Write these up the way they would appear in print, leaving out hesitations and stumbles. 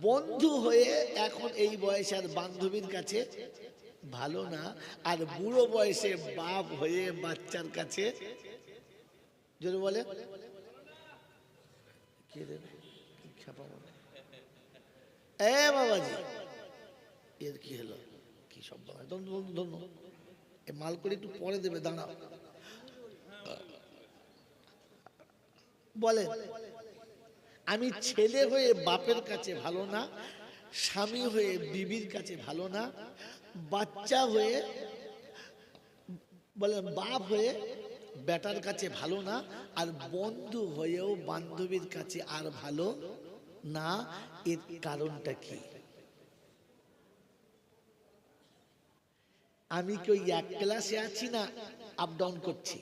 বন্ধু হয়ে এখন এই বয়সে আর বান্ধবীর কাছে ভালো না, আর বুড়ো বয়সে বাপ হয়ে বাচ্চার কাছে যদি বলে বাবাজি এর কি হলো, কি সব ধন্য মাল করে একটু পরে দেবে, দাঁড়াও। বলে আমি ছেলে হয়ে বাপের কাছে ভালো না, স্বামী হয়ে বিবির কাছে ভালো না, বাচ্চা হয়ে বলে বাপ হয়ে বেটার কাছে ভালো না, আর বন্ধু হয়েও বান্ধবীর কাছে আর ভালো না। এর কারণটা কি? আমি কি ওই এক ক্লাসে আছি না আপ ডাউন করছি?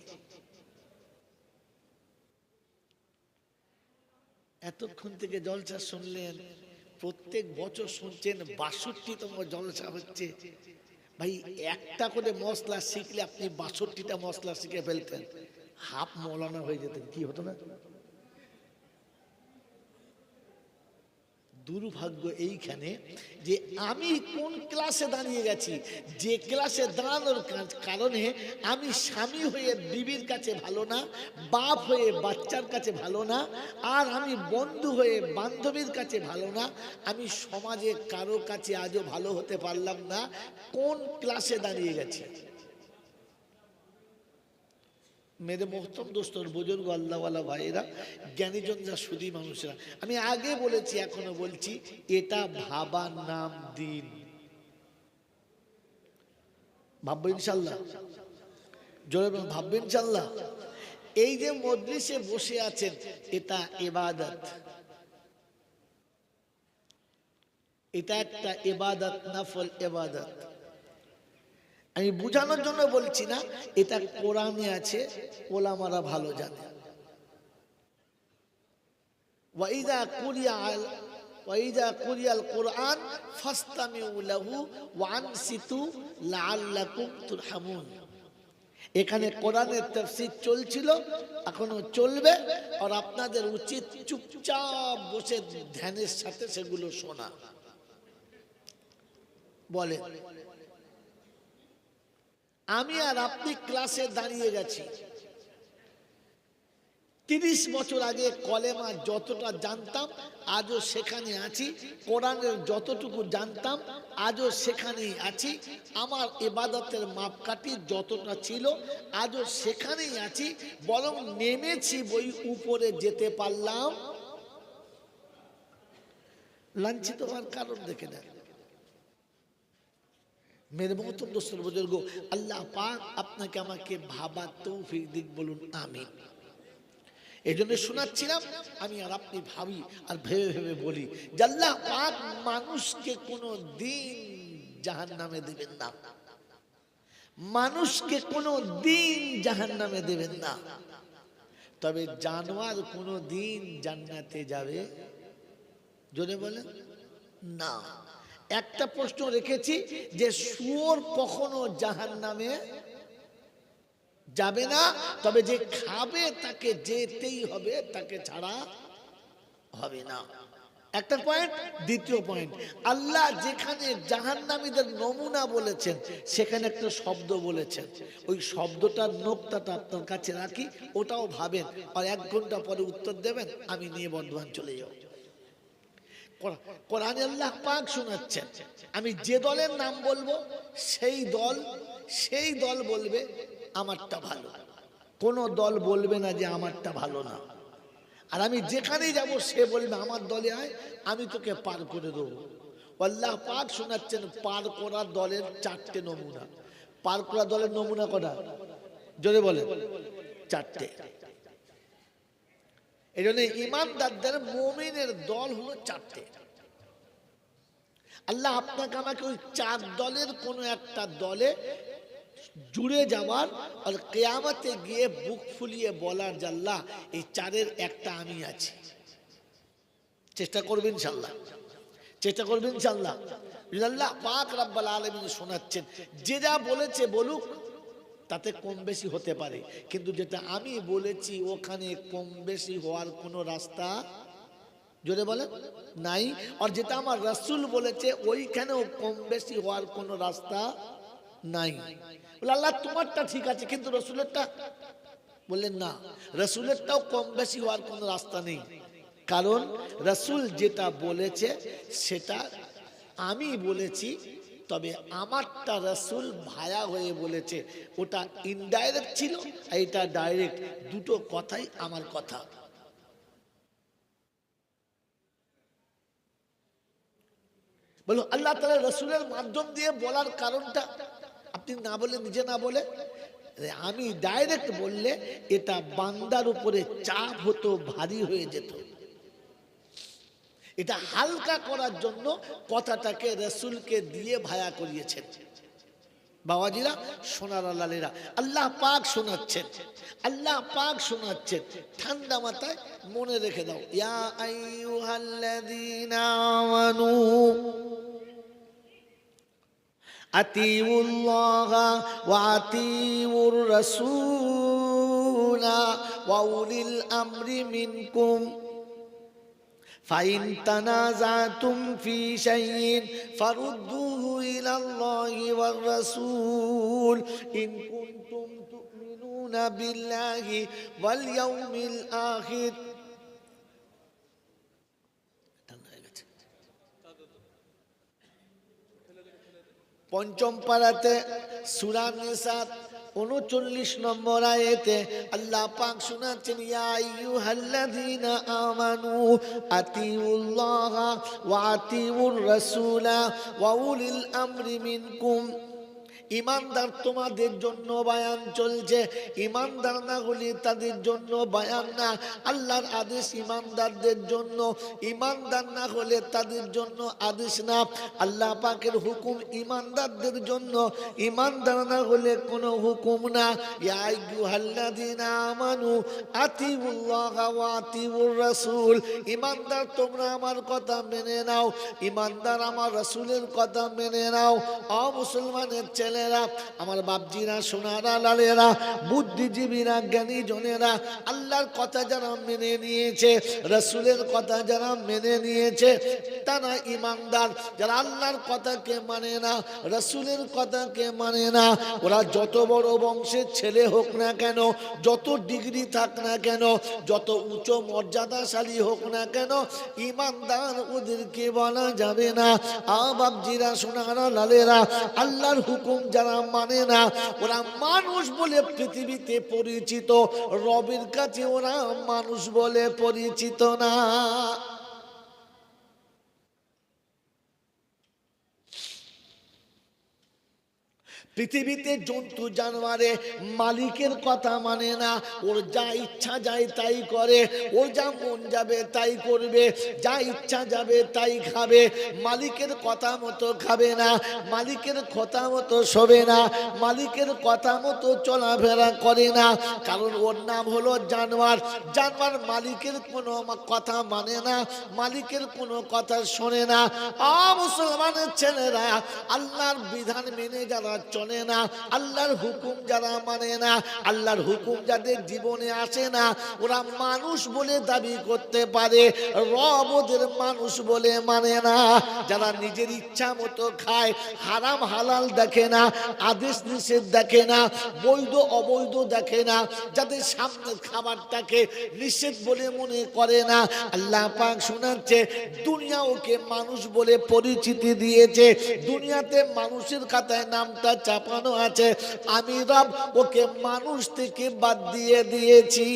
এতক্ষণ থেকে জলসা শুনলেন, প্রত্যেক বছর শুনছেন ৬২তম জলসা হচ্ছে। ভাই একটা করে মশলা শিখলে আপনি ৬২টা মশলা শিখে ফেলতেন, হাফ মৌলানা হয়ে যেতেন, কি হতো না? দুর্ভাগ্য এইখানে যে আমি কোন ক্লাসে দাঁড়িয়ে গেছি, যে ক্লাসে দাঁড়ানোর কারণে আমি স্বামী হয়ে বিবির কাছে ভালো না, বাপ হয়ে বাচ্চার কাছে ভালো না, আর আমি বন্ধু হয়ে বান্ধবীর কাছে ভালো না, আমি সমাজে কারো কাছে আজও ভালো হতে পারলাম না। কোন ক্লাসে দাঁড়িয়ে গেছি? মেরে মোহতম দোস্তর বুজুর্গ আল্লাহওয়ালা ভাইরা, জ্ঞানীজন যা সুধী মানুষেরা, আমি আগে বলেছি এখনো বলছি, এটা ভাবার নাম দিন। ভাববো ইনশাল্লাহ, জোরে ভাববো ইনশাল্লাহ। এই যে মজলিসে বসে আছেন, এটা ইবাদত, এটা একটা ইবাদত, নফল ইবাদত। আমি বুঝানোর জন্য বলছি না, এটা কোরআনে আছে, ওলামারা ভালো জানে। ওয়াইদা কুরিয়াল কোরআন ফাসতামিউ লাহু ওয়া আনসিতু লাআল্লাকুম তুরহামুন। এখানে কোরআনের তাফসীর চলছিল, এখনো চলবে, আর আপনাদের উচিত চুপচাপ বসে ধ্যানের সাথে সেগুলো শোনা। বলে আমি আর আপনি ক্লাসে দাঁড়িয়ে গেছি, ৩০ বছর আগে কলেমা যতটা জানতাম আজও সেখানে আছি, কোরআনের যতটুকু জানতাম আজও সেখানেই আছি, আমার ইবাদতের মাপকাঠি যতটা ছিল আজও সেখানেই আছি, বরং নেমেছি বই উপরে যেতে পারলাম। লাঞ্ছিত হওয়ার কারণ দেখে না। মেরে মহতম দোস্তর বুজুর্গ, আল্লাহ পাক আপনাকে আমাকে ভাবার তৌফিক দিক, বলুন আমিন। এই জন্য শোনাচ্ছিলাম, আমি আর আপনি ভাবি আর ভেবে ভেবে বলি যে আল্লাহ পাক মানুষকে কোনো দিন জাহান্নামে দেবেন না, মানুষকে কোনো দিন জাহান্নামে দেবেন না, তবে জানোয়ার কোনো দিন জান্নাতে যাবে? জোরে বলেন না। একটা প্রশ্ন রেখেছি যে শুয়োর কখনো জাহান্নামে যাবে না, তবে যে খাবে তাকে যেতেই হবে, তাকে ছাড়া হবে না। একটা পয়েন্ট। দ্বিতীয় পয়েন্ট, আল্লাহ যেখানে জাহান্নামীদের নমুনা বলেছেন সেখানে একটা শব্দ বলেছেন, ওই শব্দটার নোক্তাটা আপনার কাছে রাখি, ওটাও ভাবেন, আর 1 ঘন্টা পরে উত্তর দেবেন, আমি নিয়ে বর্ধমান চলে যাব। কোরআনে আল্লাহ পাক শোনাচ্ছেন, আমি যে দলের নাম বলবো সেই দল বলবে আমারটা ভালো, কোন দল বলবে না যে আমারটা ভালো না। আর আমি যেখানেই যাব সে বলবে আমার দলে আয়, আমি তোকে পার করে দেবো। আল্লাহ পাক শোনাচ্ছেন পার করা দলের 4টে নমুনা। পার করা দলের নমুনা কটা? জোরে বলে 4টে। এই জন্য ইমানদারদের মুমিনের দল হলো 4টে। আল্লাহ আপনাকে আমাকে ওই 4 দলের কোনো একটা দলে জুড়ে যাওয়ার, আর কিয়ামতে গিয়ে বুক ফুলিয়ে বলার যে আল্লাহ এই 4-এর একটা আমি আছি। চেষ্টা করবেন ইনশাআল্লাহ, চেষ্টা করবেন ইনশাআল্লাহ। আল্লাহ পাক রব্বুল আলামিন শোনাচ্ছেন, যে যা বলেছে বলুক, তাতে কম বেশি হতে পারে, কিন্তু যেটা আমি বলেছি ওখানে কম বেশি হওয়ার কোনো রাস্তা জোরে বলে নাই। আর যেটা আমার রাসূল বলেছে ওইখানেও কম বেশি হওয়ার কোনো রাস্তা নাই। বলে আল্লাহ তোমারটা ঠিক আছে, কিন্তু রাসূলেরটা, বললেন না, রাসূলেরটাও কম বেশি হওয়ার কোনো রাস্তা নেই। কারণ রাসূল যেটা বলেছে সেটা আমি বলেছি, তবে আমারটা রাসূল ভায়া হয়ে বলেছে, ওটা ইনডাইরেক্ট ছিল, এটা ডাইরেক্ট, দুটো কথাই আমার কথা। বলো আল্লাহ তাআলা রাসূলের মাধ্যম দিয়ে বলার কারণটা আপনি না বলে, নিজে না বলে, আমি ডাইরেক্ট বললে এটা বান্দার উপরে চাপ হতো, ভারী হয়ে যেত। এটা হালকা করার জন্য কথাটাকে রাসূলকে দিয়ে ভায়া করিয়েছেন। বাবাজিরা, সোনার লালেরা, আল্লাহ পাক শোনাচ্ছেন, আল্লাহ পাক শোনাচ্ছেন, ঠান্ডা মাথায় মনে রেখে দাও। ইয়া আইয়ুহাল্লাযীনা আমানু আতিউল্লাহা ওয়া আতিউর রাসূলা ওয়া উলিল আমরি মিনকুম ফাইন তানাযাতুম ফি শাইইন ফারুদ্দুহু ইলাল্লাহি ওয়ার রাসূল ইন কুনতুম তু'মিনুনা বিল্লাহি ওয়াল ইয়াউমিল আখির। পঞ্চম পারাতে সূরা নিসা 39 নম্বর আয়াতে আল্লাহ পাক শোনাচ্ছেন, ইয়া আইয়ুহাল্লাযীনা আমানু আতিউল্লাহা ওয়া আতিউর রাসূলা ওয়া উলিল আমরি মিনকুম। ইমানদার তোমাদের জন্য বায়ান চলছে, ইমানদার না হলে তাদের জন্য বায়ান না। আল্লাহর আদেশ ইমানদারদের জন্য, ইমানদার না হলে তাদের জন্য আদেশ না। আল্লাহ পাকের হুকুম ইমানদারদের জন্য, ইমানদার না হলে কোনো হুকুম না। ইয়া আইয়ুহাল্লাযীনা আমানু আতিউল্লাহা ওয়া আতিউর রাসূল। ইমানদার তোমরা আমার কথা মেনে নাও, ইমানদার আমার রাসূলের কথা মেনে নাও। ও মুসলমানের ছেলে, আমার বাপজিরা, সোনারা, লালেরা, বুদ্ধিজীবীরা, জ্ঞানী জনেরা, আল্লাহর কথা যারা মেনে নিয়েছে, রাসূলের কথা যারা মেনে নিয়েছে, তারা ইমানদার। যারা আল্লাহর কথাকে মানে না, রাসূলের কথাকে মানে না, ওরা যত বড় বংশের ছেলে হোক না কেন, যত ডিগ্রি থাক না কেন, যত উচ্চ মর্যাদাশালী হোক না কেন, ইমানদার ওদেরকে বলা যাবে না। বাপজিরা, সোনারা, লালেরা, আল্লাহর হুকুম যারা মানে না, ওরা মানুষ বলে পৃথিবীতে পরিচিত, রবের কাছে ওরা মানুষ বলে পরিচিত না। পৃথিবীতে জন্তু জানোয়ারে মালিকের কথা মানে না, ওর যা ইচ্ছা যায় তাই করে, ওর যা মন যাবে তাই করবে, যা ইচ্ছা যাবে তাই খাবে, মালিকের কথা মতো খাবে না, মালিকের কথা মতো শোবে না, মালিকের কথা মতো চলাফেরা করে না। কারণ ওর নাম হলো জানোয়ার। জানোয়ার মালিকের কোনো কথা মানে না, মালিকের কোনো কথা শোনে না। মুসলমানের ছেলেরা, আল্লাহর বিধান মেনে যারা চলে না, আল্লাহর হুকুম যারা মানে না, আল্লাহর হুকুম যাদের জীবনে আসে না, ওরা মানুষ বলে দাবি করতে পারে, রব ওদের মানুষ বলে মানে না। যারা নিজের ইচ্ছা মতো খায়, হারাম হালাল দেখে না, আদেশ নিষেধ দেখে না, বৈধ অবৈধ দেখে না, যাদের সামনে খাবারটাকে নিষেধ বলে মনে করে না, আল্লাহ পাক শোনাচ্ছে দুনিয়া ওকে মানুষ বলে পরিচিতি দিয়েছে, দুনিয়াতে মানুষের খাতায় নামটা চাপানো আছে, আমি রব ওকে মানুষ থেকে বাদ দিয়ে দিয়েছি।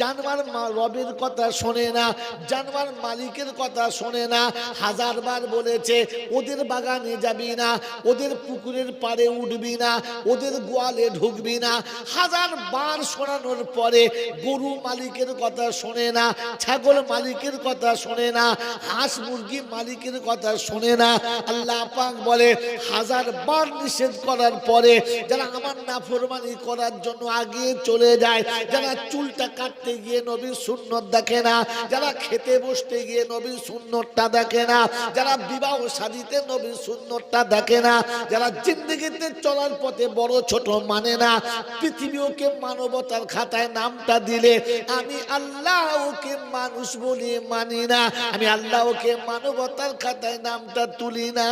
জানোয়ার রবের কথা শোনে না, জানোয়ার মালিকের কথা শোনে না। হাজারবার বলেছে ওদের বাগানে যাবি না, ওদের পুকুরের পাড়ে উঠবি না, ওদের গোয়ালে ঢুকবি না। হাজারবার শোনানোর পরে গরু মালিকের কথা শোনে না, ছাগল মালিকের কথা শোনে না, হাঁস মুরগি মালিকের কথা শোনে না। আল্লাহ পাক বলে হাজারবার নিষেধ করার পরে যারা আমার নাফরমানি করার জন্য আগে চলে যায়, যারা চুলটা কাটতে কাটতে গিয়ে নবীর সুন্নত দেখে না, যারা খেতে বসতে গিয়ে নবীর সুন্নতটা দেখে না, যারা বিবাহ শাদীতে নবীর সুন্নতটা দেখে না, যারা জিন্দেগিতে চলার পথে বড় ছোট মানে না, পৃথিবী ওকে মানবতার খাতায় নামটা দিলে আমি আল্লাহ ওকে মানুষ বলে মানি না, আমি আল্লাহ ওকে মানবতার খাতায় নামটা তুলি না।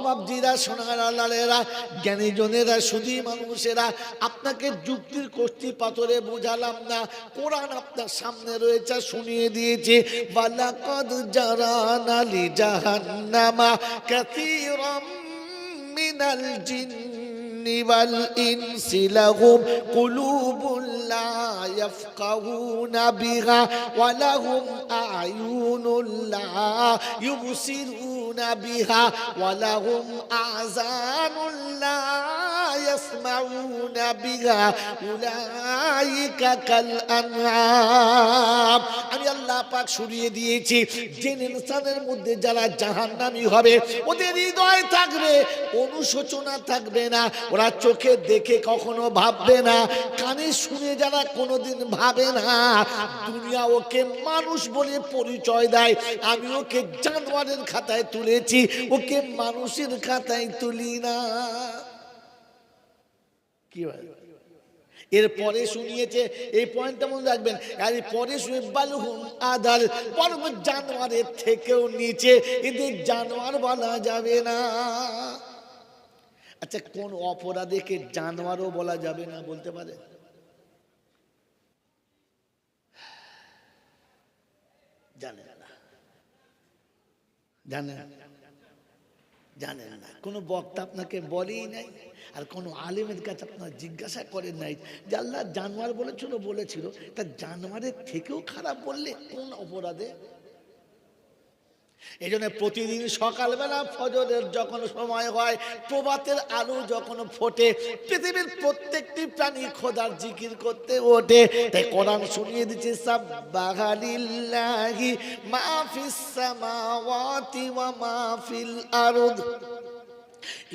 বাবজিরা, সোনার আল্লাহেরা, জ্ঞানী জনেরা, সুধী মানুষেরা, আপনাকে যুক্তির কষ্টি পাথরে বুঝালাম না, কোরআন আপনার সামনে রয়েছে, শুনিয়ে দিয়েছে। ওয়ালাকাদ জারানা লি জাহান্নামা কাসীরাম মিনাল জিন্নি ওয়াল ইনসি লাহুম কুলুবুন লা ইয়াফকাহুনা বিহা ওয়া লাহুম আ'য়ুনুন লা ইউবসিরুনা বিহা ওয়া লাহুম আযানুন লা ইয়াসমাউনা বিহা উলাইকা কাল আনআম। আমি আল্লাহ পাক শুনিয়ে দিয়েছি, জিন ইনসানের মধ্যে যারা জাহান্নামী হবে ওদের হৃদয় থাকবে অনুশোচনা থাকবে না, ওরা চোখে দেখে কখনো ভাববে না, কানে শুনে যারা কোনোদিন ভাবে না, দুনিয়া ওকে মানুষ বলে পরিচয় দেয়, আমি ওকে জানোয়ারের খাতায় তুলেছি, ওকে মানুষের খাতায় তুলি না। কি হয় এরপরে শুনিয়েছে, এই পয়েন্টটা মনে রাখবেন, আর পরে শুনে বালহুম আদাল, বরং জানোয়ারের থেকেও নিচে, এদের জানোয়ার বলা যাবে না। আচ্ছা, কোন অপরাধীকে জানোয়ারও বলা যাবে না বলতে পারে? জানেন না, জানেন জানেন না, কোনো বক্তা আপনাকে বলেই নাই, আর কোনো আলেমের কাছে আপনার জিজ্ঞাসা করেন নাই যে আল্লাহ জানোয়ার বলেছিল, তা জানোয়ারের থেকেও খারাপ বললে কোন অপরাধে? এই জন্য প্রতিদিন সকালবেলা ফজরের যখন সময় হয়, প্রভাতের আলো যখন ফোটে, পৃথিবীর প্রত্যেকটি প্রাণী খোদার জিকির করতে ওঠে। তাই কোরআন শুনিয়ে দিচ্ছে, সাব্বাহা লিল্লাহি মা ফিস সামাওয়াতি ওয়া মা ফিল আরদ,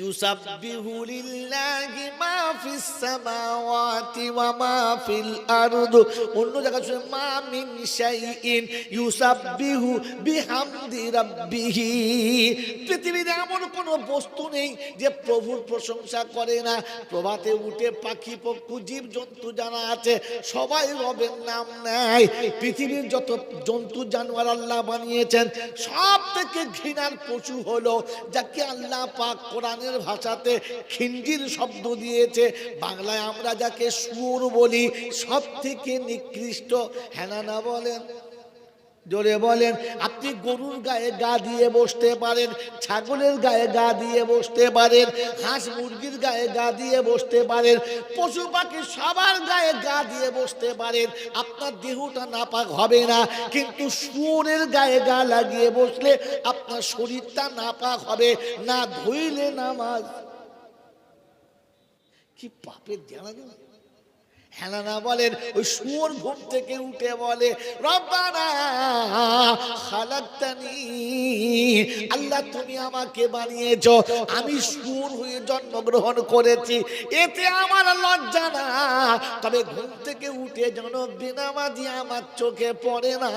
ইউসাব্বিহু লিল্লাহি মা ফিস সামাওয়াতি ওয়া মা ফিল আরদ। অন্য জায়গায় শুনে মা মিন শাইইন ইউসাব্বিহু বিহামদি রাব্বিহি। পৃথিবীতে এমন কোন বস্তু নেই যে প্রভুর প্রশংসা করে না। প্রভাতে উঠে পাখি পক্ষী জীব জন্তু যারা আছে সবাই রবের নাম নেয়। পৃথিবীর যত জন্তু জানোয়ার আল্লাহ বানিয়েছেন, সব থেকে ঘৃণার পশু হলো যাকে আল্লাহ পাক কোরআনের ভাষাতে খিঞ্জির শব্দ দিয়েছে, বাংলায় আমরা যাকে শুয়োর বলি, সব থেকে নিকৃষ্ট। হ্যাঁ না বলেন? জোরে বলেন। আপনি গরুর গায়ে গা দিয়ে বসতে পারেন, ছাগলের গায়ে গা দিয়ে বসতে পারেন, হাঁস মুরগির গায়ে গা দিয়ে বসতে পারেন, পশু পাখি সবার গায়ে গা দিয়ে বসতে পারেন, আপনার দেহটা নাপাক হবে না। কিন্তু শুয়োরের গায়ে গা লাগিয়ে বসলে আপনার শরীরটা নাপাক হবে না, ধুইলে নামাজ। কি পাপের জানা না? হ্যাঁ না বলেন? ওই শুয়োর ঘুম থেকে উঠে বলে, রব্বানা খালাকতানি, আল্লাহ তুমি আমাকে বানিয়েছো, আমি শুয়োর হয়ে জন্মগ্রহণ করেছি, এতে আমার লজ্জা না। তবে ঘুম থেকে উঠে যেন বেনামাজি আমার চোখে পড়ে না।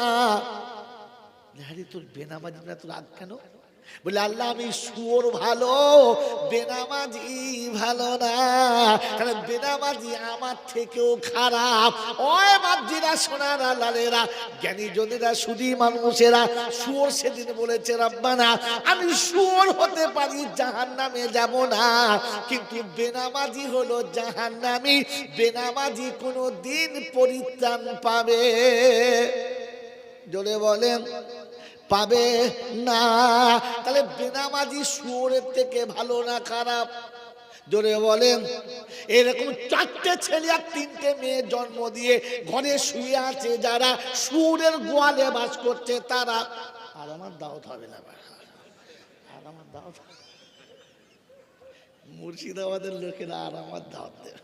আরে তোর বেনামাজি না, তোর রাগ কেন? বলে আল্লাহ আমি শুয়োর ভালো, বেনামাজি ভালো না, কারণ বেনামাজি আমার থেকেও খারাপ। ওই বাপজিরা, সোনার আল্লাহেরা, জ্ঞানী জনেরা, সুধী মানুষেরা, শুয়োর সেদিন বলেছে রব্বানা আমি শুয়োর হতে পারি, জাহান্নামে যাব না, কিন্তু বেনামাজি হলো জাহান্নামী, বেনামাজি কোনো দিন পরিত্রাণ পাবে? জোরে বলেন, পাবে না। তাহলে বেনামাজি শুয়োরের থেকে ভালো না খারাপ? জোরে বলেন। এরকম 4টে ছেলে আর 3টে মেয়ে জন্ম দিয়ে ঘরে শুয়ে আছে যারা, শুয়োরের গোয়ালে বাস করছে তারা। আর আমার দাওয়াত হবে না, আর আমার দাওয়াত, মুর্শিদাবাদের লোকেরা আর আমার দাওয়াত দেবে,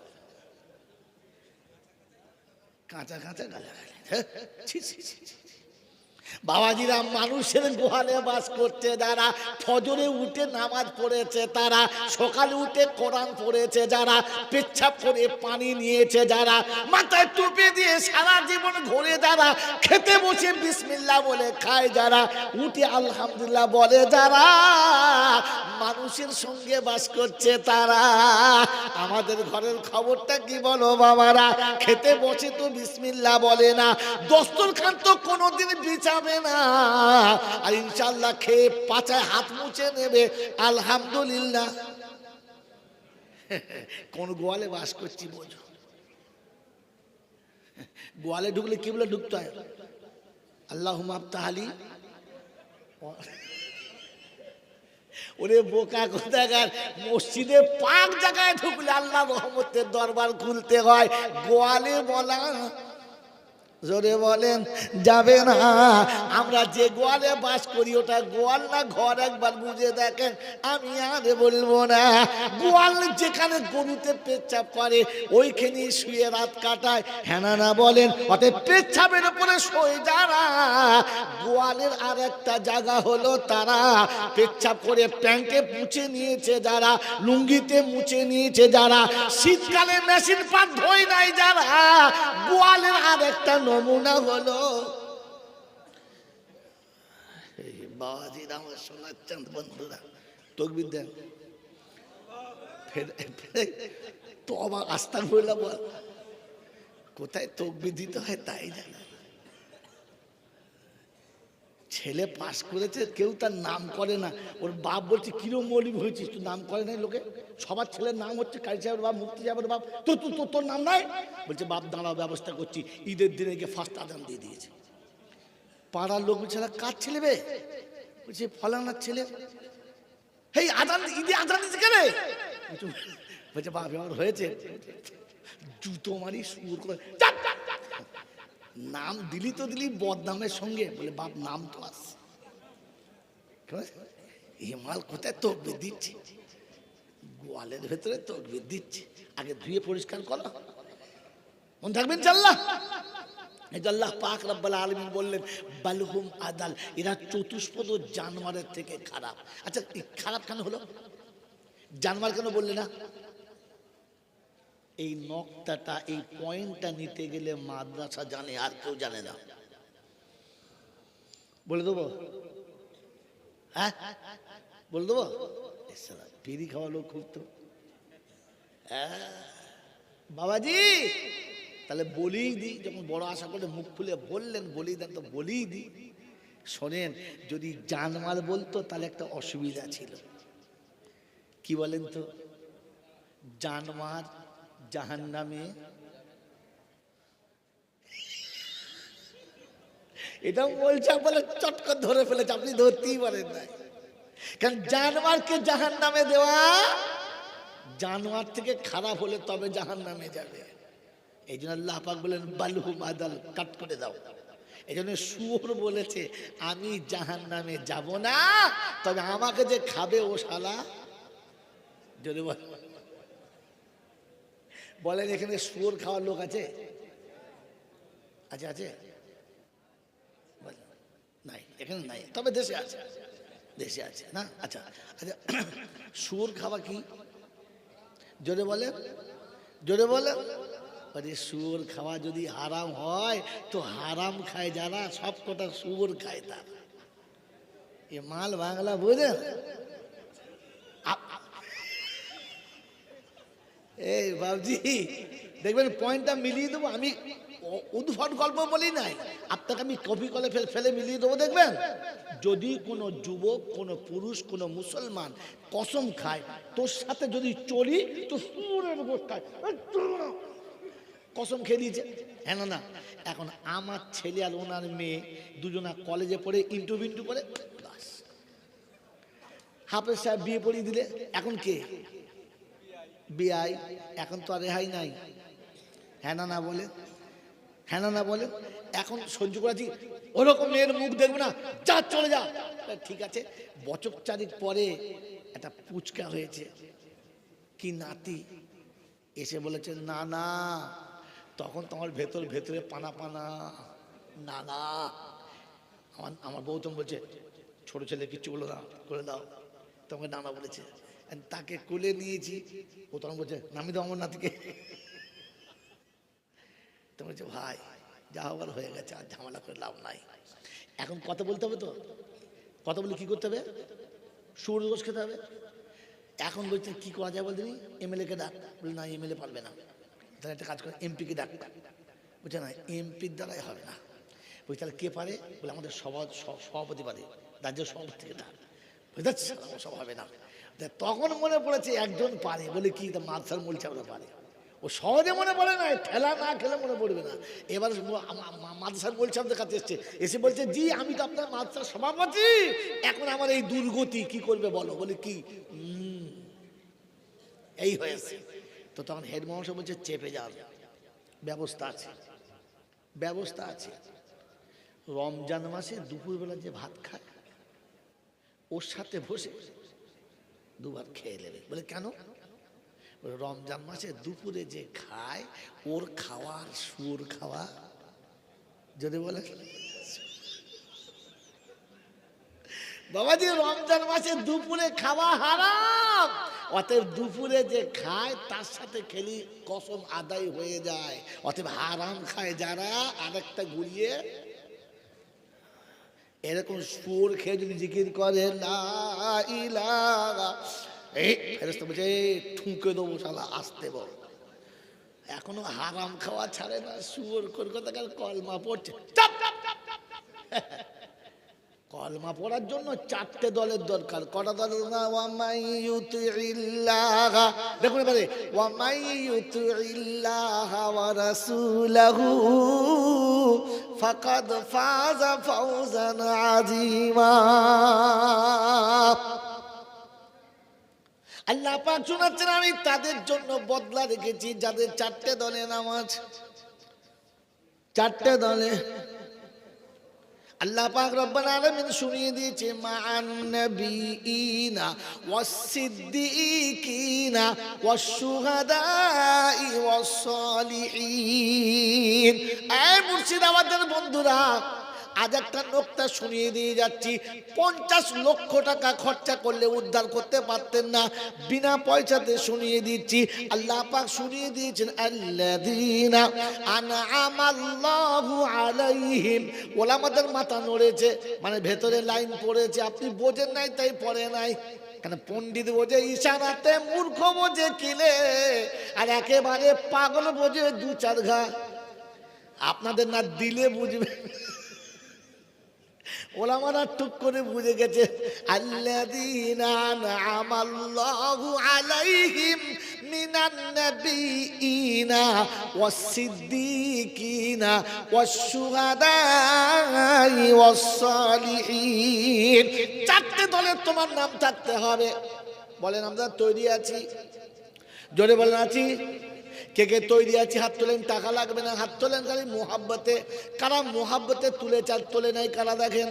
কাঁচা কাঁচা গালাগালি। বাবাজিরা, মানুষের গোয়ালে বাস করছে যারা, ফজরে উঠে নামাজ পড়েছে তারা, সকালে উঠে কোরআন পড়েছে যারা, পেচ্ছাপ করে পানি নিয়েছে যারা, মাথায় টুপি দিয়ে সারা জীবন ঘুরে যারা, খেতে বসে বিসমিল্লাহ বলে খায় যারা, উঠে আলহামদুলিল্লাহ বলে যারা, মানুষের সঙ্গে বাস করছে তারা। আমাদের ঘরের খবরটা কি বলো বাবারা? খেতে বসে তো বিসমিল্লাহ বলে না, দস্তরখান তো কোনোদিন বিছাবে না, আর ইনশাআল্লাহ খেয়ে পাছায় হাত মুছে নেবে আলহামদুলিল্লাহ। কোন গোয়ালে বাস করছি বোঝো? গোয়ালে ঢুকলে কি বলে ঢুকতে হয়? আল্লাহুম্মা আফতাহলি। ওরে বোকা কোথাকার, মসজিদে পাক জায়গায় ঢুকলে আল্লাহ রহমতের দরবার খুলতে হয়, গোয়ালে বলা জোরে বলেন যাবে না। আমরা যে গোয়ালে বাস করি ওটা গোয়াল না ঘর, একবার বুঝে দেখেন। আমি আর বলবো না, গোয়াল যেখানে গরুতে পেচ্ছাপ করে ওইখানে শুয়ে রাত কাটায়, হ্যাঁ না বলেন? অতএব পেচ্ছাপের উপরে শোয় যারা। গোয়ালের আর একটা জায়গা হলো তারা পেচ্ছাপ করে প্যান্টে মুছে নিয়েছে যারা, লুঙ্গিতে মুছে নিয়েছে যারা, শীতকালে মেশিন পাত ধোয় নাই যারা। গোয়ালের আর একটা নমুনা হলো বাবাজির, আমার সোনার চাঁদ বন্ধুরা, তকবীর দেন। তো আমার আস্তাগফিরুল্লাহ বল, কোথায় তকবীর দিতে হয় তাই জানা। ছেলে পাস করেছে, কেউ তার নাম করে না। ওর বাপ বলছে কিরম মৌলবি হয়েছিস, তুই নাম করে নাই লোকে? সবার ছেলের নাম হচ্ছে কাজী সাহেবের বাপ, মুফতি সাহেবের বাপ, তোর নাম নাই? বলছে বাপ দাঁড়াও, ব্যবস্থা করছি। ঈদের দিনে গিয়ে ফার্স্ট আজান দিয়ে দিয়েছে। পাড়ার লোক বলছে কার ছেলে বে? বলছে ফলানার ছেলে। হেই আজান, ঈদে আজান দিচ্ছে কেন? বলছে বাপ আমার হয়েছে। জুতো মারি সুর করে, নাম দিলি তো দিলি বদনামের সঙ্গে। বলে বাপ নাম তো আছে, মাল কোথায় তকবীর দিচ্ছে? গোয়ালের ভেতরে তকবীর দিচ্ছে। আগে ধুয়ে পরিষ্কার করো, মনে থাকবেন জাল্লাহ। আল্লাহ পাক রব্বুল আলামিন বললেন বালহুম আদাল, এরা চতুষ্পদ জানোয়ারের থেকে খারাপ। আচ্ছা খারাপ কেন হলো? জানোয়ার কেন বললে না? এই নকটাটা, এই পয়েন্টটা নিতে গেলে মাদ্রাসা জানে, আর কেউ জানে না। বলে দেবো? হ্যাঁ বলে দেবো? বিড়ি খাওয়া লোক খুব তো। বাবাজি তাহলে বলেই দিই, যখন বড় আশা করে মুখ খুলে বললেন বলেই দেন, তো বলেই দিই। শোনেন, যদি জানমাল বলতো তাহলে একটা অসুবিধা ছিল। কি বলেন তো? জানমার জাহান্নামে, এটা বলছে বলে চটকর ধরে ফেলেছে, আপনি ধরতেই পারেন না। কারণ জানোয়ারকে জাহান্নামে দেওয়া, জানোয়ার থেকে খারাপ হলে তবে জাহান্নামে যাবে। এই জন্য আল্লাহ পাক বলেন বালহুম আদাল, কাট করে দাও। এই জন্য শুয়োর বলেছে আমি জাহান্নামে যাব না, তবে আমাকে যে খাবে ও শালা। যদি বলেন এখানে শুয়োর খাওয়ার লোক আছে? আছে আছে? নাই, এখানে নাই, তবে দেশে আছে, দেশে আছে না? আচ্ছা আচ্ছা, শুয়োর খাওয়া কি? জোরে বলে, জোরে বলে। আরে শুয়োর খাওয়া যদি হারাম হয় তো হারাম খায় যারা, সব কটা শুয়োর খায় তারা। এ মাল বাংলা বোঝেন? এই বাবজি দেখবেন পয়েন্টটা মিলিয়ে দেবো। আমি উদ্ভট গল্প বলি নাই, আপনাকে আমি কপি করে ফেলে মিলিয়ে দেবো। দেখবেন যদি কোনো যুবক, কোনো পুরুষ, কোনো মুসলমান কসম খায় তোর সাথে যদি চলি তো সুরের গোষ্ঠ খায়, কসম খেয়ে দিয়েছে। হ্যাঁ না? এখন আমার ছেলে আর ওনার মেয়ে দুজনা কলেজে পড়ে ইন্টু করে, বাস হাফেজ সাহেব বিয়ে পড়িয়ে দিলে, এখন কে বিআই? এখন তো আর রেহাই নাই। হ্যাঁ না বলে, হ্যাঁ না বলে। এখন সহ্য করেছি, ওরকম মেয়ের মুখ দেখবে না, যা চলে যা। ঠিক আছে, বছর চারিক পরে একটা পুচকা হয়েছে, কি নাতি, এসে বলেছে না না, তখন তোমার ভেতরে পানা পানা, না না আমার বউ তখন বলছে, ছোট ছেলে কিচ্ছু বলো না, করে দাও। তোমাকে নানা বলেছে, তাকে কোলে নিয়েছি। ও তখন বলছে, নামি দাও আমার নাতিকে। তো বলছে, ভাই যা হবার হয়ে গেছে, আর ঝামেলা করে লাভ নাই। এখন কথা বলতে হবে, তো কথা বলে কি করতে হবে? সুর দোষ খেতে হবে। এখন বলছে কি করা যায় বলতে, এমএলএ কে ডাক। বলে না, এমএলএ পারবে না, তাহলে একটা কাজ করে এমপি কে ডাক। বলছে না, এমপির দ্বারাই হবে না। বলছে তাহলে কে পারে? বলে আমাদের সভাপতি পারে, রাজ্যের সভাপতিকে ডাক। বুঝতে সব হবে না। তখন মনে পড়েছে একজন পারে। বলে কি? মাদ্রাসার মূল চাপড়া পারে। ও সহজে মনে পড়ে না, ঠেলা না খেলে মনে পড়বে না। এবার মাদ্রাসার মূল চাপদের কাছে এসে বলছে, জি আমি তো আপনার মাদ্রাসার সভাপতি, এখন আমার এই দুর্গতি কি করবে বলো। বলে কি? এই হয়েছে। তো তখন হেড মহাশয় বলছে, চেপে যাও, ব্যবস্থা আছে, ব্যবস্থা আছে। রমজান মাসে দুপুরবেলা যে ভাত খায়, ওর সাথে বসে দুবার খেয়ে নেবে। বলে কেন? রমজান মাসে দুপুরে যে খায়, ওর খাওয়ার সুর খাওয়া। যদি বলে বাবাজি, রমজান মাসে দুপুরে খাওয়া হারাম, অতএব দুপুরে যে খায় তার সাথে খেলি কসম আদায় হয়ে যায়। অতএব হারাম খায় যারা, আরেকটা ঘুরিয়ে এরকম সুর খেয়ে যদি জিকির করে লা ইলাহা, এই ফেরেশতা বলছে ঠুকে দেবো শালা, আসতে বল। এখনো হারাম খাওয়া ছাড়ে না, সুর কলকাতাকার কলমা পড়ছে। কলমা পড়ার জন্য 4টে দলের দরকার। কটা দলের না? দেখুন এবারে, ওয়ামাইয়ুতিল্লাহা ওয়া রাসূলাহু ফাকাদ ফাযা ফাওজান আযীমা। আল্লাহ পাক শোনাচ্ছেন, আমি তাদের জন্য বদলা রেখেছি যাদের 4টে দলে নামাজ। 4টে দলে আল্লাহ পাক রব্বুল আলামিন শুনিয়ে দিয়েছে, মা'আন নাবিয়িনা ওয়াস-সিদ্দীকিনা ওয়াশ-শুহাদা'i ওয়াস-সালিহিন। এই মুর্শিদাবাদের বন্ধুরা, আজ একটা নোকতা শুনিয়ে দিয়ে যাচ্ছি। 50 লক্ষ টাকা খরচা করলে উদ্ধার করতে পারতেন না, বিনা পয়সাতে শুনিয়ে দিচ্ছি। আল্লাহ পাক শুনিয়ে দিয়েছেন, আল্লাযীনা আন'আমাল্লাহু আলাইহিম। ওলামাদের মাথা নড়েছে, মানে ভেতরে লাইন পড়েছে, আপনি বোঝেন নাই তাই পড়ে নাই। কেন? পণ্ডিত বোঝে ইশারাতে, মূর্খ বোঝে কিলে, আর একেবারে পাগল বোঝে 2-4 ঘা। আপনাদের না দিলে বুঝবে, ওলামারা টুক করে বুঝে গেছে। আল্লাযীনা আন'আমাল্লাহু আলাইহিম মিনান নাবিয়িনা ওয়াস-সিদ্দীকিনা ওয়াশ-শুহাদা'i ওয়াস-সালিহিন। 4টে দলের তোমার নাম থাকতে হবে। বলেন আমরা তৈরি আছি? জোরে বলেন আছি। কে কে তৈরি আছি? হাত তোলেন। টাকা লাগবে না, হাত তোলেন খালি মোহাব্বতে। কারা মোহাব্বতে তুলেছে আর তোলে নাই কারা? দেখেন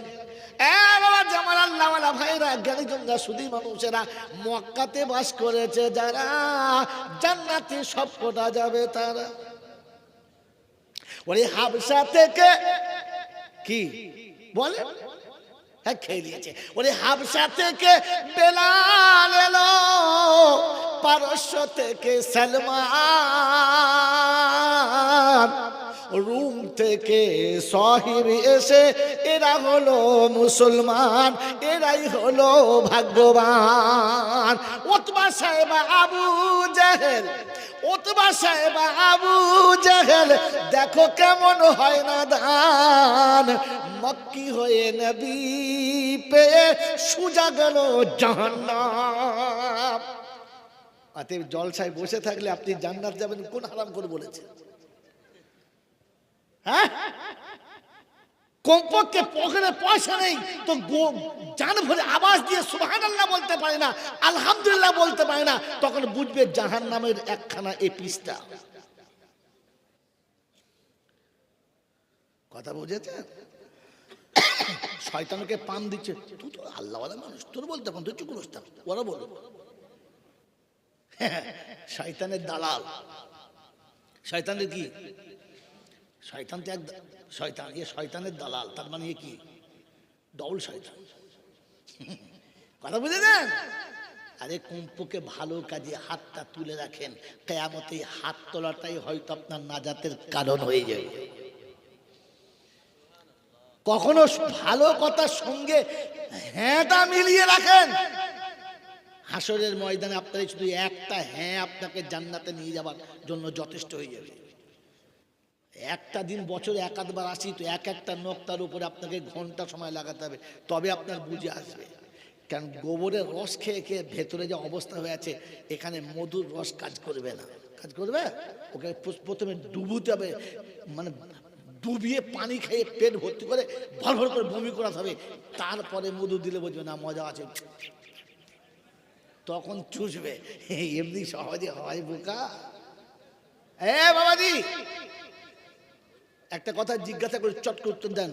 বাবা, জামাল আল্লাহওয়ালা ভাইরা, জ্ঞানীজনরা, সুধী মানুষেরা, মক্কাতে বাস করেছে যারা, জান্নাতে সব কোটা যাবে তারা। ওই হাবশা থেকে কি বলে, হ্যাঁ খেয়ে দিয়েছে। ওই হাবশা থেকে বেলাল এলো, পারস্য থেকে সালমান, রুম থেকে সাহিব এসে এরা হলো মুসলমান, এরাই হলো ভাগ্যবান। উতবা সাহেব আবু জাহেল, উতবা সাহেব আবু জাহেল, দেখো কেমন হয় না দান, মক্কি হয়ে নবী পেয়ে সুজা গেল জাহান্নাম। অতএব জলসায় বসে থাকলে আপনি জান্নাত যাবেন, কোন হারাম করে বলেছে? হ্যাঁ, কমপক্ষে পকেটে পয়সা নেই তো জান ভরে আওয়াজ দিয়ে সুবহানাল্লাহ বলতে পারে না, আলহামদুলিল্লাহ বলতে পারে না, তখন বুঝবে জাহান্নামের একখানা এপিসটা। কথা বুঝেছে? শয়তানকে পান দিচ্ছে, তুই তো আল্লাহওয়ালা মানুষ, তোর বলতে পান, তুই চুপ করিস না, ওরা বলো। শয়তানের দালাল। শয়তানের কি? শয়তান তো এক শয়তান, এ শয়তানের দালাল। তার মানে কি? ডবল শয়তান। কথা বুঝেছেন? আরে কমপক্ষে ভালো কাজে হাতটা তুলে রাখেন, কিয়ামতে হাত তোলাটাই হয়তো আপনার নাজাতের কারণ হয়ে যাবে। কখনো ভালো কথার সঙ্গে হ্যাঁটা মিলিয়ে রাখেন। হাসরের ময়দানে আপনার শুধু একটা হ্যাঁ আপনাকে জান্নাতে নিয়ে যাবার জন্য যথেষ্ট হয়ে যাবে। একটা দিন বছরে এক আধবার আসি তো এক একটা নক্তার উপরে আপনাকে ঘন্টা সময় লাগাতে হবে, তবে আপনার বুঝে আসবে। কারণ গোবরের রস খেয়ে খেয়ে ভেতরে যে অবস্থা হয়ে আছে, এখানে মধুর রস কাজ করবে না। কাজ করবে? ওকে প্রথমে ডুবুতে হবে, মানে ডুবিয়ে পানি খেয়ে পেট ভর্তি করে ভর ভর করে বমি করাতে হবে, তারপরে মধু দিলে বুঝবে না মজা আছে, তখন চুষবে। এমনি সহজে হয় বোকা? বাবাজি একটা কথা জিজ্ঞাসা করে চট করে উত্তর দেন।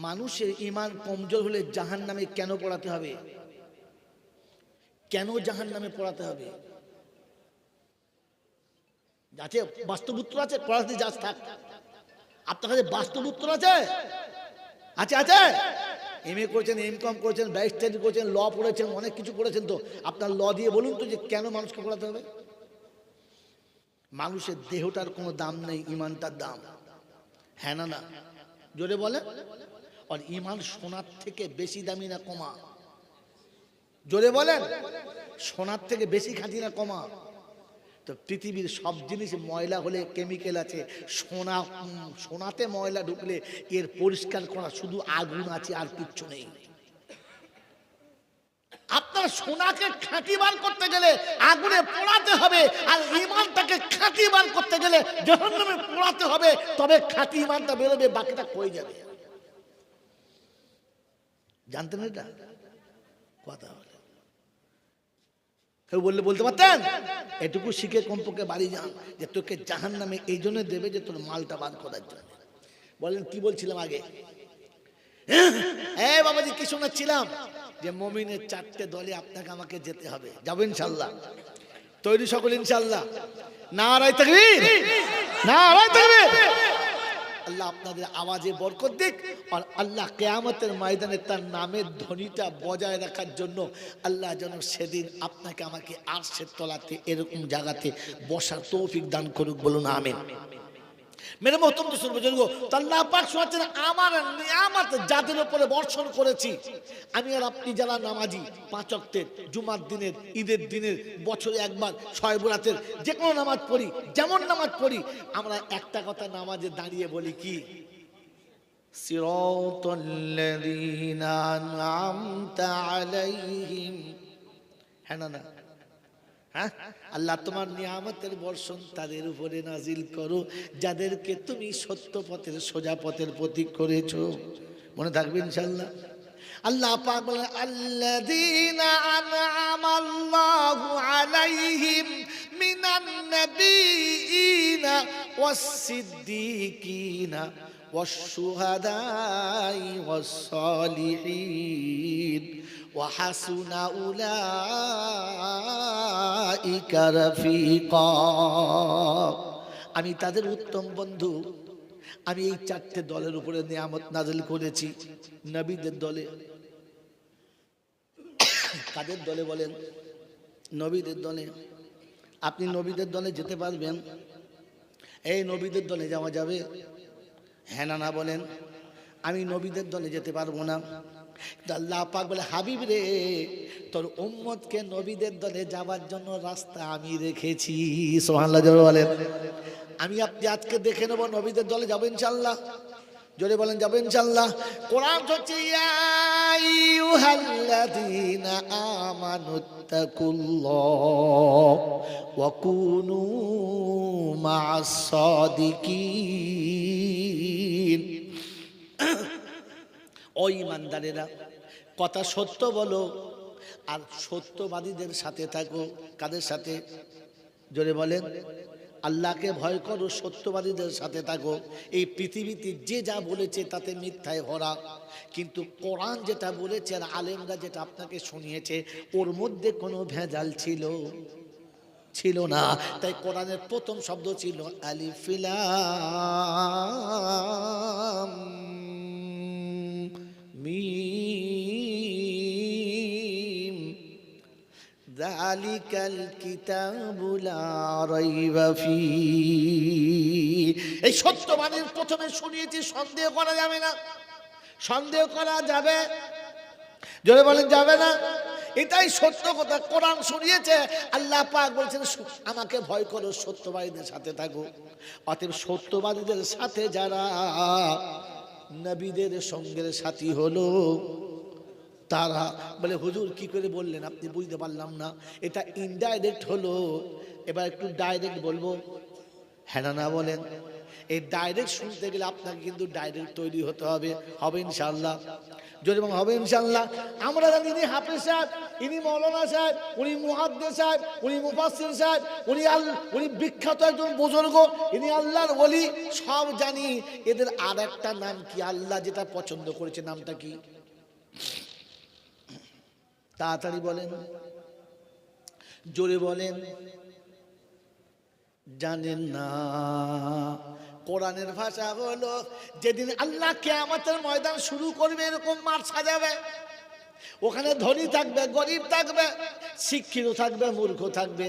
মানুষের ঈমান কমজোর হলে জাহান্নামে কেন পড়াতে হবে? কেন জাহান্নামে পড়াতে হবে? আছে বাস্তব উত্তর আছে? পড়াতে যাস থাক, আপনার কাছে বাস্তব উত্তর আছে? আছে আছে? এমএ করেছেন, এমকম করেছেন, ব্যারিস্টারি করেছেন, ল পড়েছেন, অনেক কিছু করেছেন, তো আপনার ল দিয়ে বলুন তো যে কেন মানুষকে পড়াতে হবে? মানুষের দেহটার কোনো দাম নেই, ঈমানটার দাম। হ্যাঁ না না? জোরে বলে। আর ঈমান সোনার থেকে বেশি দামি না কমা? জোরে বলেন। সোনার থেকে বেশি খাঁটি না কমা? তো পৃথিবীর সব জিনিস ময়লা হলে কেমিক্যাল আছে, সোনাতে ময়লা ঢুকলে এর পরিষ্কার করা শুধু আগুন আছে, আর কিচ্ছু নেই। আপনার সোনাকে খাঁটি বার করতে গেলে আগুনে পোড়াতে হবে, আর ঈমানটাকে খাঁটি বার করতে গেলে জাহান্নামে পোড়াতে হবে, তবে খাঁটি ঈমানটা বেরোবে, বাকিটা কই যাবে? জানতেন এটা? কথা বলে কেউ বললে বলতে পারতেন? এটুকু শিখে কমপক্ষে বাড়ি যান, যে তোকে জাহান্নামে এই জন্য দেবে যে তোর মালটা বার করার জন্য। বলেন কি বলছিলাম আগে? হ্যাঁ বাবাজি, কি শোনাচ্ছিলাম? যে মুমিনের চারটে দলে আপনাকে আমাকে যেতে হবে। যাবো ইনশাআল্লাহ? তৈরি সকল ইনশাআল্লাহ? নারায়ে তাকবীর, নারায়ে তাকবীর। আল্লাহ আপনাদের আওয়াজে বরকত দিক, আর আল্লাহ কিয়ামতের ময়দানে তার নামের ধ্বনিটা বজায় রাখার জন্য আল্লাহ যেন সেদিন আপনাকে আমাকে আরশের তলাতে এরকম জায়গাতে বসার তৌফিক দান করুক। বলুন আমিন। মেরে মহতরম দোস্ত বুজুর্গ, আল্লাহ পাক শোনাচ্ছেন আমার নিয়ামত যাদের উপরে বর্ষণ করেছি। আমি আর আপনি যারা নামাজি, 5 ওয়াক্তের, জুমার দিনের, ঈদের দিনের, বছরে একবার, শবে বরাতের যে কোনো নামাজ পড়ি, যেমন নামাজ পড়ি, আমরা একটা কথা নামাজে দাঁড়িয়ে বলি কি? সিরাতাল্লাযীনা আন'আমতা আলাইহিম। হ্যাঁ না না? হ্যাঁ, আল্লাহ তোমার নিয়ামতের বর্ষণ তাদের উপরে নাজিল করো যাদেরকে তুমি সত্য পথের, সোজা পথের প্রতীক করেছো। মনে থাকবে ইনশাআল্লাহ? আল্লাহ পাক বলেন আল্লাযীনা আন'আমাল্লাহু আলাইহিম মিনান নাবিয়্যিনা ওয়াস-সিদ্দীকিনা ওয়াশ-শুহাদাই ওয়াস-সালিহিন ওয়া হাসুনা উলাইকা রাফিকা। আমি তাদের উত্তম বন্ধু। আমি এই 4টে দলের উপরে নিয়ামত নাযিল করেছি। নবীদের দলে। কাদের দলে বলেন? নবীদের দলে। আপনি নবীদের দলে যেতে পারবেন? এই নবীদের দলে যাওয়া যাবে? হ্যাঁ না না বলেন? আমি নবীদের দলে যেতে পারবো না। আল্লাহ পাক বলে হাবিব রে, তোর উম্মতকে নবীদের দলে যাবার জন্য রাস্তা আমি রেখেছি। সুবহানাল্লাহ জোরে বলেন। আমি আপনি আজকে দেখে নেব নবীদের দলে যাবো ইনশাআল্লাহ? জোরে বলেন যাবো ইনশাআল্লাহ? কোরআন হচ্ছে ইয়া আইয়ুহাল্লাযীনা আমানুত্তাকুল্লাহ ওয়া কুনু মা'আস সাদিকিন। ও ঈমানদারেরা, কথা সত্য বলো আর সত্যবাদীদের সাথে থাকো। কাদের সাথে? জোরে বলেন। আল্লাহকে ভয় করো, সত্যবাদীদের সাথে থাকো। এই পৃথিবীতে যে যা বলেছে তাতে মিথ্যায় ভরা, কিন্তু কোরআন যেটা বলেছে আর আলেমরা যেটা আপনাকে শুনিয়েছে ওর মধ্যে কোনো ভেজাল ছিল না। তাই কোরআনের প্রথম শব্দ ছিল আলিফ লাম। যালিকাল কিতাবু লা রাইবা ফীহি। এই সত্যবাণীর প্রথমে শুনিয়েছি, সন্দেহ করা যাবে না। সন্দেহ করা যাবে? জোরে বলেন যাবে না। এটাই সত্য কথা। কোরআন শুনিয়েছে, আল্লাহ পাক বলছেন আমাকে ভয় করো, সত্যবাদীদের সাথে থাকো। অতএব সত্যবাদীদের সাথে যারা নবীদের সঙ্গের সাথী হলো, তারা বলে হুজুর কি করে বললেন, আপনি বুঝতে পারলাম না, এটা ইনডাইরেক্ট হলো। এবার একটু ডাইরেক্ট বলবো, হ্যাঁ না বলেন। এই ডাইরেক্ট শুনতে গেলে আপনাকে কিন্তু ডাইরেক্ট তৈরি হতে হবে। হবে ইনশাআল্লাহ? যদি হবে ইনশাআল্লাহ। আমরা জানি ইনি হাফেজ সাহেব, ইনি মৌলানা সাহেব, উনি মুহাদ্দিস সাহেব, উনি মুফাসসির সাহেব, উনি বিখ্যাত একজন বুজুর্গ, ইনি আল্লাহর ওলি, সব জানি। এদের আর একটা নাম কি? আল্লাহ যেটা পছন্দ করেছে, নামটা কি? তাড়াতাড়ি বলেন, জোরে বলেন। জানেন না? কোরআনের ভাষা হলো, যেদিন আল্লাহ কিয়ামতের ময়দান শুরু করবে, এরকম মাঠ সাজাবে। ওখানে ধনী থাকবে, গরিব থাকবে, শিক্ষিত থাকবে, মূর্খ থাকবে,